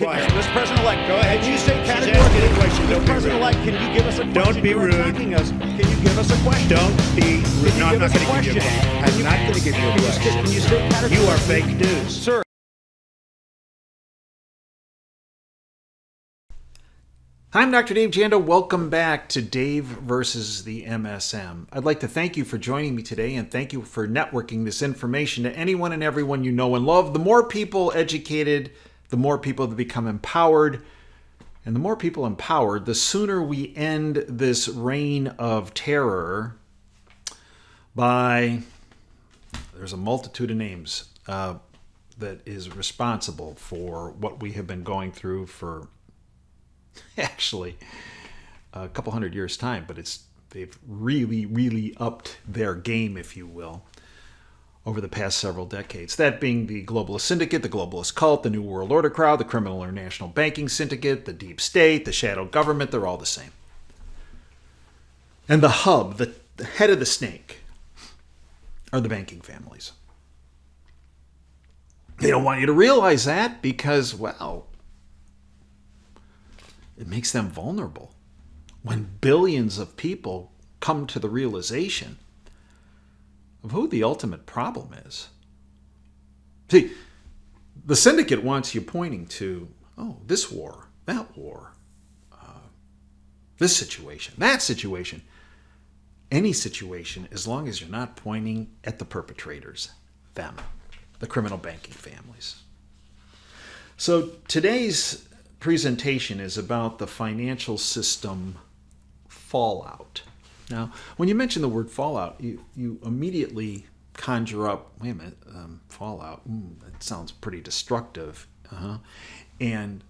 quiet. Mr. President-elect, Go ahead. can you say She's categorically, asking a question. Don't Mr. be President-elect, can you give us a question? Don't be You're rude. attacking us. Can you give us a question? Don't be rude. No, I'm not going to give you a question? question. I'm not going to give you a question. Can you state categorically? You are fake news. Sir. Hi, I'm Dr. Dave Janda. Welcome back to Dave versus the MSM. I'd like to thank you for joining me today and thank you for networking this information to anyone and everyone you know and love. The more people educated, the more people that become empowered. And the more people empowered, the sooner we end this reign of terror by, there's a multitude of names that is responsible for what we have been going through for actually a couple hundred years' time, but they've really upped their game, if you will, over the past several decades. That being the globalist syndicate, the globalist cult, the New World Order crowd, the criminal international banking syndicate, the deep state, the shadow government, they're all the same. And the hub, the head of the snake, are the banking families. They don't want you to realize that because, well, it makes them vulnerable. When billions of people come to the realization of who the ultimate problem is. See, the syndicate wants you pointing to, oh, this war, that war, this situation, that situation. Any situation, as long as you're not pointing at the perpetrators, them, the criminal banking families. So today's presentation is about the financial system fallout. Now, when you mention the word fallout, you immediately conjure up, wait a minute, fallout, that sounds pretty destructive. And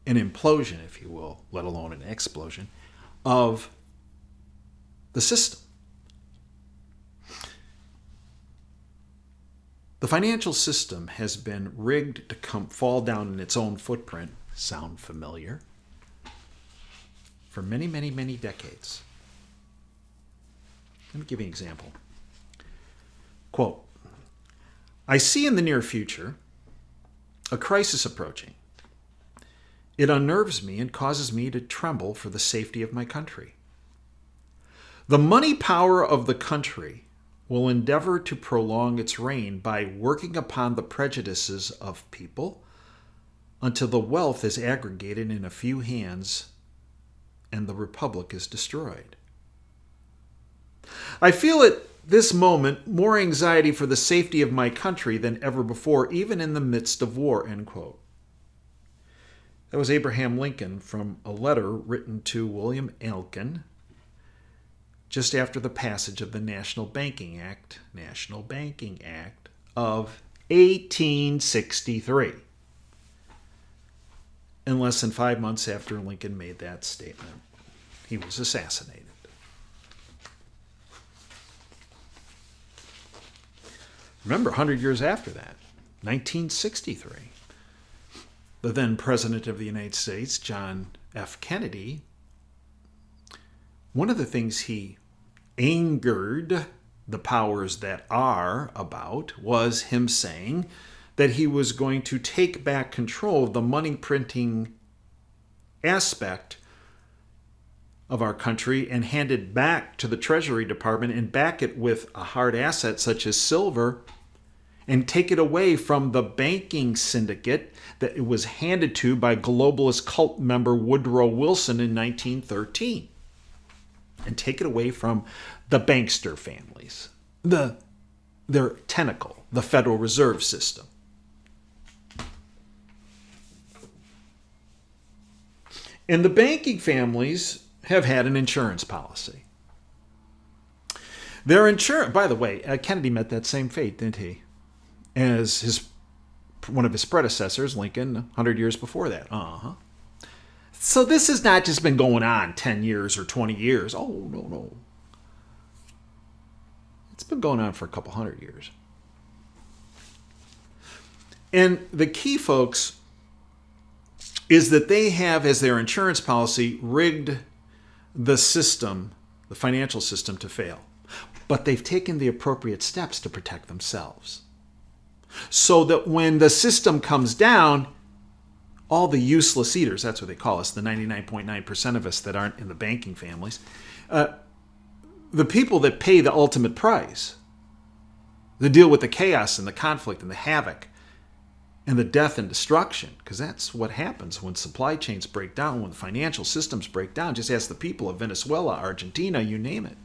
an implosion, if you will, let alone an explosion, of the system. The financial system has been rigged to fall down in its own footprint. Sound familiar? For many, many, many decades. Let me give you an example. Quote, I see in the near future a crisis approaching. It unnerves me and causes me to tremble for the safety of my country. The money power of the country will endeavor to prolong its reign by working upon the prejudices of people until the wealth is aggregated in a few hands and the republic is destroyed. I feel at this moment more anxiety for the safety of my country than ever before, even in the midst of war, end quote. That was Abraham Lincoln from a letter written to William Elkin just after the passage of the National Banking Act of 1863. And less than 5 months after Lincoln made that statement, he was assassinated. Remember, 100 years after that, 1963, the then President of the United States, John F. Kennedy, one of the things he angered the powers that are about was him saying that he was going to take back control of the money printing aspect of our country and hand it back to the Treasury Department and back it with a hard asset such as silver and take it away from the banking syndicate that it was handed to by globalist cult member Woodrow Wilson in 1913. And take it away from the bankster families, their tentacle, the Federal Reserve System. And the banking families have had an insurance policy. Their insurance, by the way, Kennedy met that same fate, didn't he? As one of his predecessors, Lincoln, 100 years before that. So this has not just been going on 10 years or 20 years. Oh, no. It's been going on for a couple hundred years. And the key, folks, is that they have as their insurance policy rigged the system, the financial system, to fail. But they've taken the appropriate steps to protect themselves. So that when the system comes down, all the useless eaters, that's what they call us, the 99.9% of us that aren't in the banking families, the people that pay the ultimate price, the deal with the chaos and the conflict and the havoc and the death and destruction, because that's what happens when supply chains break down, when the financial systems break down. Just ask the people of Venezuela, Argentina, you name it.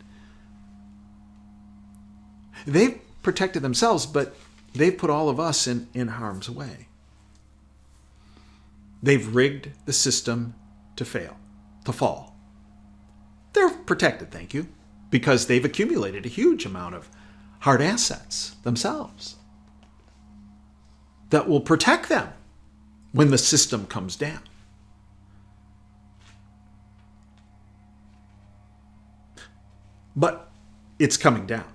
They've protected themselves, but they've put all of us in harm's way. They've rigged the system to fail, to fall. They're protected, thank you, because they've accumulated a huge amount of hard assets themselves that will protect them when the system comes down. But it's coming down.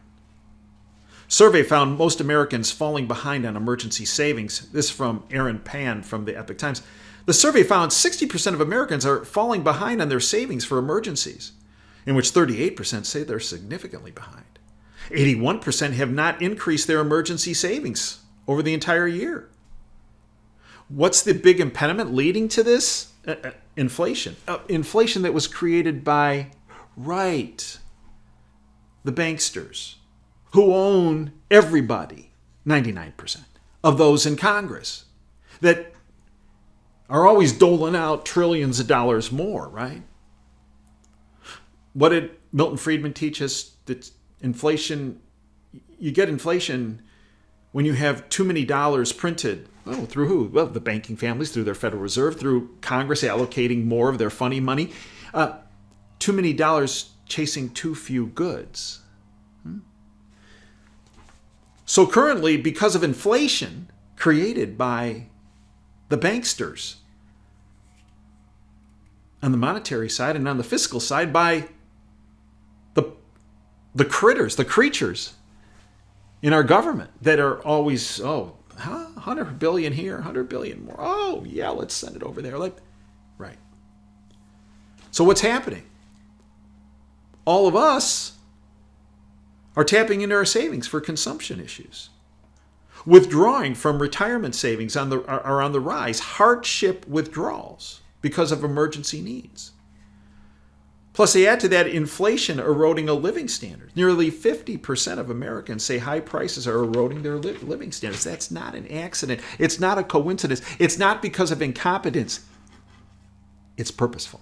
Survey found most Americans falling behind on emergency savings. This from Aaron Pan from the Epoch Times. The survey found 60% of Americans are falling behind on their savings for emergencies, in which 38% say they're significantly behind. 81% have not increased their emergency savings over the entire year. What's the big impediment leading to this? Inflation. Inflation that was created by, the banksters, who own everybody, 99% of those in Congress, that are always doling out trillions of dollars more, right? What did Milton Friedman teach us? That inflation, you get inflation when you have too many dollars printed. Oh, through who? Well, the banking families, through their Federal Reserve, through Congress allocating more of their funny money. Too many dollars chasing too few goods. So currently, because of inflation created by the banksters on the monetary side and on the fiscal side by the critters, the creatures in our government that are always, 100 billion here, 100 billion more. Oh, yeah, let's send it over there. Right. So what's happening? All of us are tapping into our savings for consumption issues. Withdrawing from retirement savings are on the rise. Hardship withdrawals because of emergency needs. Plus, they add to that inflation eroding a living standard. Nearly 50% of Americans say high prices are eroding their living standards. That's not an accident. It's not a coincidence. It's not because of incompetence. It's purposeful.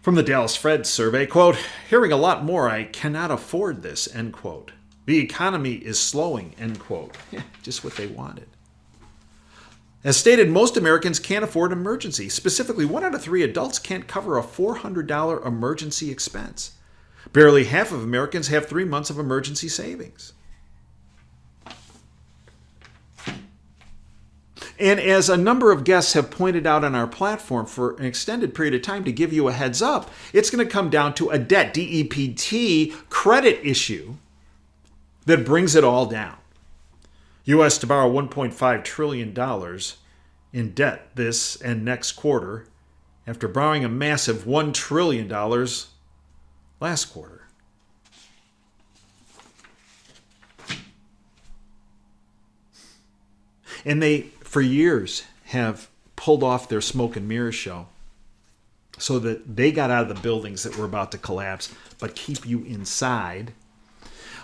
From the Dallas Fed survey, quote, hearing a lot more, I cannot afford this, end quote. The economy is slowing, end quote. Just what they wanted. As stated, most Americans can't afford an emergency. Specifically, 1 out of 3 adults can't cover a $400 emergency expense. Barely half of Americans have 3 months of emergency savings. And as a number of guests have pointed out on our platform for an extended period of time to give you a heads up, it's going to come down to a debt, DEPT, credit issue that brings it all down. U.S. to borrow $1.5 trillion in debt this and next quarter after borrowing a massive $1 trillion last quarter. And they, for years, have pulled off their smoke and mirrors show so that they got out of the buildings that were about to collapse, but keep you inside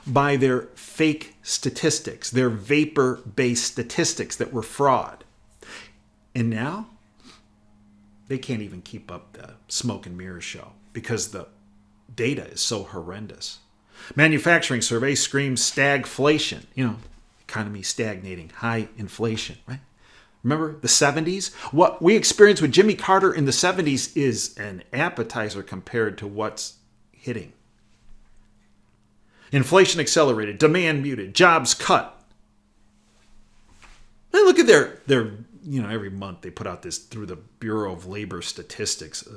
by their fake statistics, their vapor-based statistics that were fraud. And now, they can't even keep up the smoke and mirrors show because the data is so horrendous. Manufacturing survey screams stagflation. Economy stagnating, high inflation, right? Remember the 70s? What we experienced with Jimmy Carter in the 70s is an appetizer compared to what's hitting. Inflation accelerated, demand muted, jobs cut. And look at their every month they put out this through the Bureau of Labor Statistics.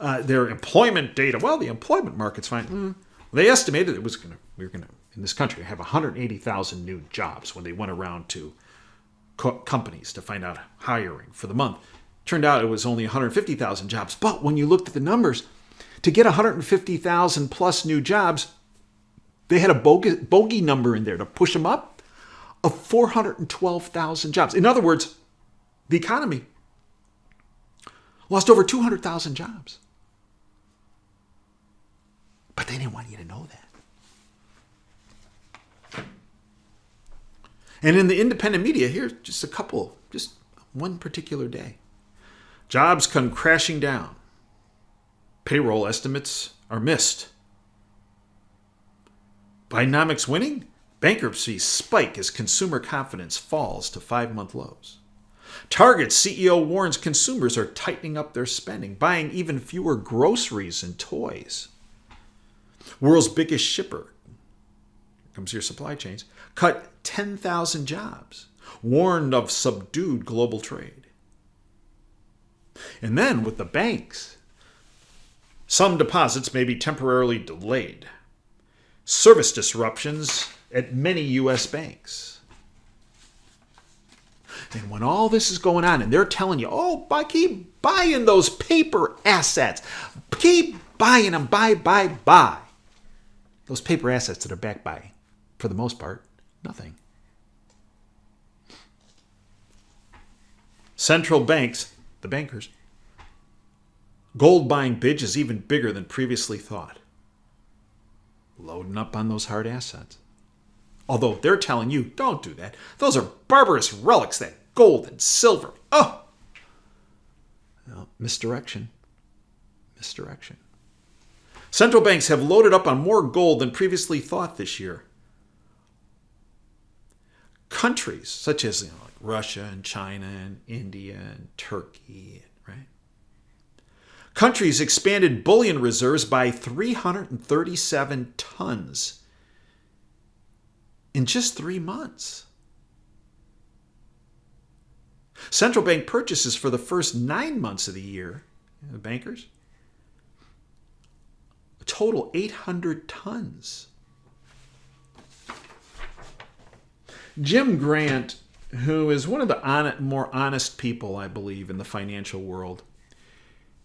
Their employment data. Well, the employment market's fine. They estimated we were going to in this country have 180,000 new jobs when they went around to companies to find out hiring for the month. Turned out it was only 150,000 jobs. But when you looked at the numbers, to get 150,000 plus new jobs, they had a bogey number in there to push them up. of 412,000 jobs. In other words, the economy lost over 200,000 jobs. But they didn't want you to know that. And in the independent media, here's just one particular day. Jobs come crashing down. Payroll estimates are missed. Bidenomics winning? Bankruptcies spike as consumer confidence falls to 5-month lows. Target's CEO warns consumers are tightening up their spending, buying even fewer groceries and toys. World's biggest shipper, here comes your supply chains, cut 10,000 jobs, warned of subdued global trade. And then with the banks, some deposits may be temporarily delayed. Service disruptions at many U.S. banks. And when all this is going on and they're telling you, keep buying those paper assets. Keep buying them, buy. Those paper assets that are backed by, for the most part, nothing. Central banks, the bankers, gold buying bid is even bigger than previously thought. Loading up on those hard assets. Although they're telling you, don't do that. Those are barbarous relics, that gold and silver. Oh! Well, misdirection. Central banks have loaded up on more gold than previously thought this year. Countries such as like Russia and China and India and Turkey, right? Countries expanded bullion reserves by 337 tons in just 3 months. Central bank purchases for the first 9 months of the year, the bankers, a total 800 tons. Jim Grant, who is one of the more honest people, I believe, in the financial world,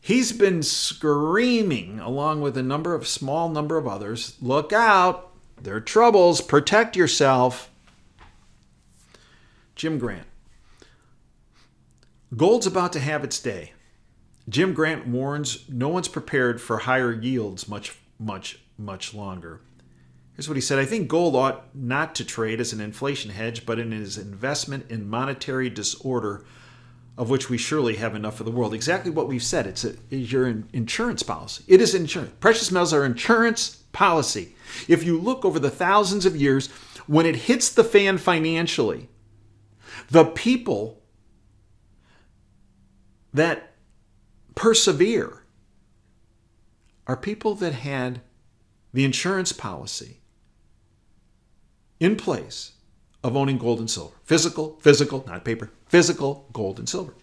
he's been screaming, along with a small number of others, look out, there are troubles, protect yourself. Jim Grant. Gold's about to have its day. Jim Grant warns no one's prepared for higher yields much longer. Here's what he said. I think gold ought not to trade as an inflation hedge, but in as investment in monetary disorder, of which we surely have enough of the world. Exactly what we've said. It's your insurance policy. It is insurance. Precious metals are insurance policy. If you look over the thousands of years, when it hits the fan financially, the people that persevere are people that had the insurance policy in place of owning gold and silver. Physical, not paper, physical gold and silver.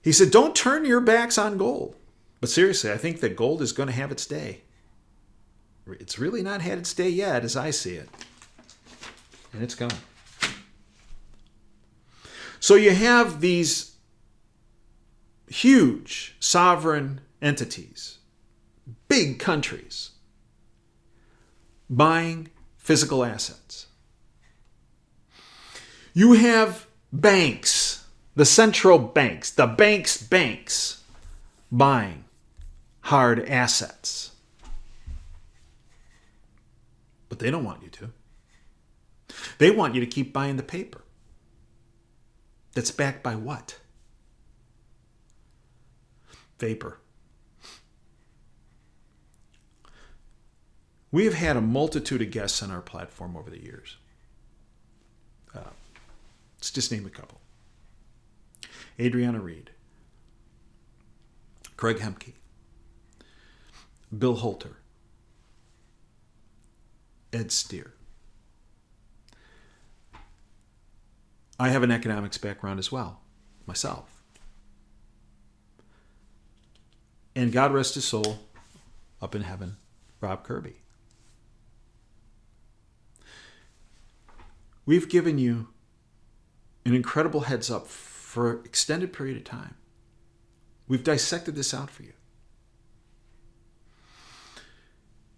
He said, don't turn your backs on gold. But seriously, I think that gold is going to have its day. It's really not had its day yet, as I see it. And it's coming. So you have these huge sovereign entities, big countries, buying physical assets. You have banks, the central banks, the banks buying hard assets. But they don't want you to. They want you to keep buying the paper. That's backed by what? Vapor. We have had a multitude of guests on our platform over the years. Let's just name a couple. Adriana Reed, Craig Hemke, Bill Holter, Ed Steer. I have an economics background as well, myself. And God rest his soul, up in heaven, Rob Kirby. We've given you an incredible heads up for an extended period of time. We've dissected this out for you.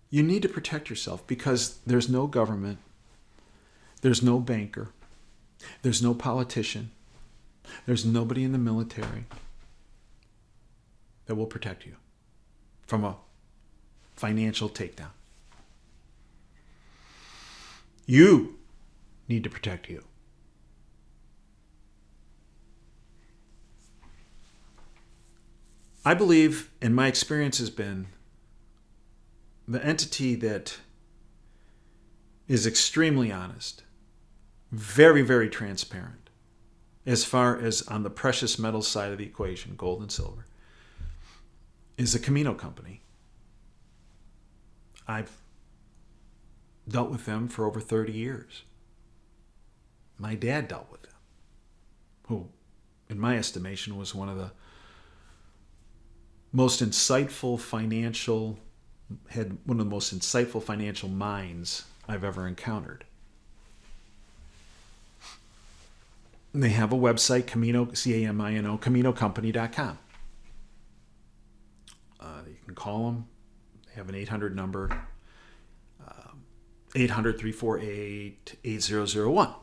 You need to protect yourself because there's no government, There's no banker. There's no politician. There's nobody in the military that will protect you from a financial takedown. You need to protect you. I believe, and my experience has been, the entity that is extremely honest, very, very transparent, as far as on the precious metals side of the equation, gold and silver, is the Camino Company. I've dealt with them for over 30 years. My dad dealt with them, who, in my estimation, was one of the most insightful financial minds I've ever encountered. And they have a website, Camino, C-A-M-I-N-O, CaminoCompany.com. You can call them. They have an 800 number, 800-348-8001.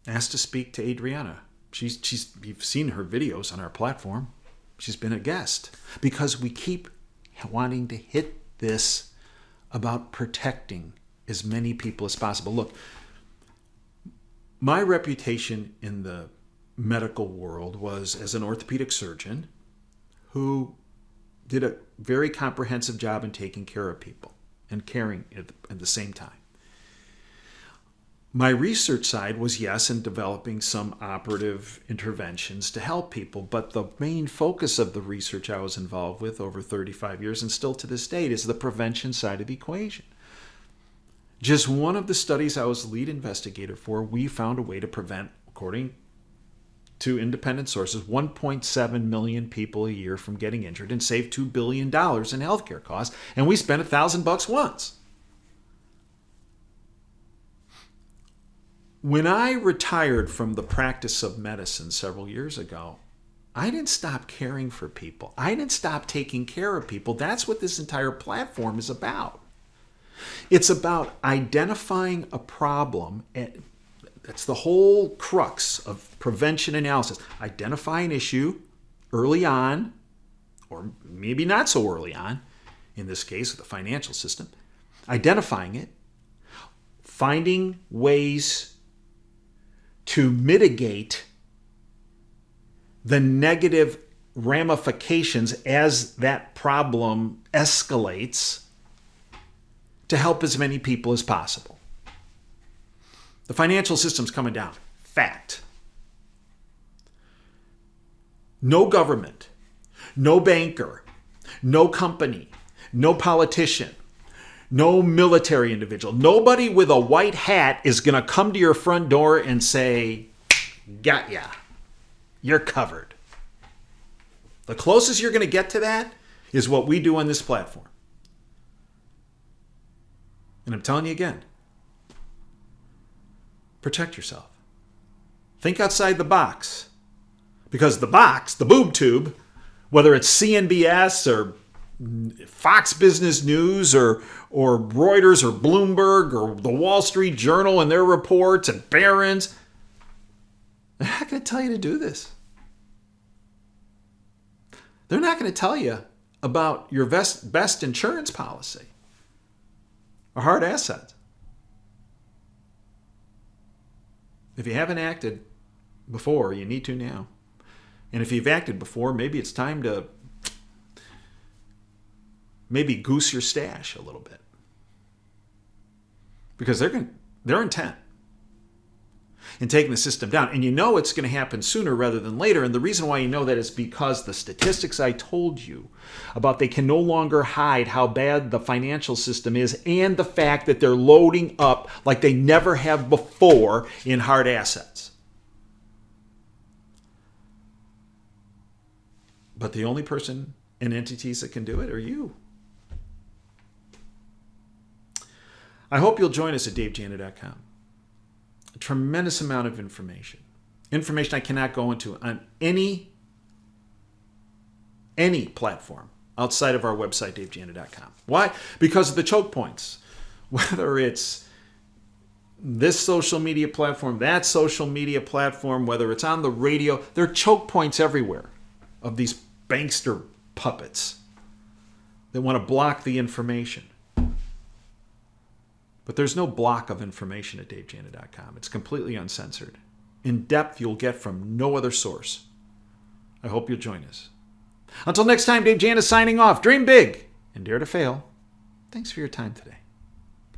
Ask to speak to Adriana. You've seen her videos on our platform. She's been a guest because we keep wanting to hit this about protecting as many people as possible. Look, my reputation in the medical world was as an orthopedic surgeon who did a very comprehensive job in taking care of people and caring at the same time. My research side was, yes, in developing some operative interventions to help people, but the main focus of the research I was involved with over 35 years and still to this date is the prevention side of the equation. Just one of the studies I was lead investigator for, we found a way to prevent, according to independent sources, 1.7 million people a year from getting injured and save $2 billion in healthcare costs, and we spent $1,000 once. When I retired from the practice of medicine several years ago, I didn't stop caring for people. I didn't stop taking care of people. That's what this entire platform is about. It's about identifying a problem. That's the whole crux of prevention analysis. Identify an issue early on, or maybe not so early on, in this case with the financial system. Identifying it, finding ways to mitigate the negative ramifications as that problem escalates to help as many people as possible. The financial system's coming down. Fact. No government, no banker, no company, no politician, no military individual, nobody with a white hat is going to come to your front door and say, got ya. You're covered. The closest you're going to get to that is what we do on this platform. And I'm telling you again, protect yourself. Think outside the box. Because the box, the boob tube, whether it's CNBS or Fox Business News or Reuters or Bloomberg or the Wall Street Journal and their reports and Barron's, they're not going to tell you to do this. They're not going to tell you about your best insurance policy or hard assets. If you haven't acted before, you need to now. And if you've acted before, maybe it's time to maybe goose your stash a little bit. Because they're intent in taking the system down. And you know it's going to happen sooner rather than later. And the reason why you know that is because the statistics I told you about they can no longer hide how bad the financial system is and the fact that they're loading up like they never have before in hard assets. But the only person and entities that can do it are you. I hope you'll join us at DaveJana.com. A tremendous amount of information. Information I cannot go into on any platform outside of our website, DaveJana.com. Why? Because of the choke points. Whether it's this social media platform, that social media platform, whether it's on the radio, there are choke points everywhere of these bankster puppets that want to block the information. But there's no block of information at DaveJana.com. It's completely uncensored. In depth you'll get from no other source. I hope you'll join us. Until next time, Dave Jana signing off. Dream big and dare to fail. Thanks for your time today.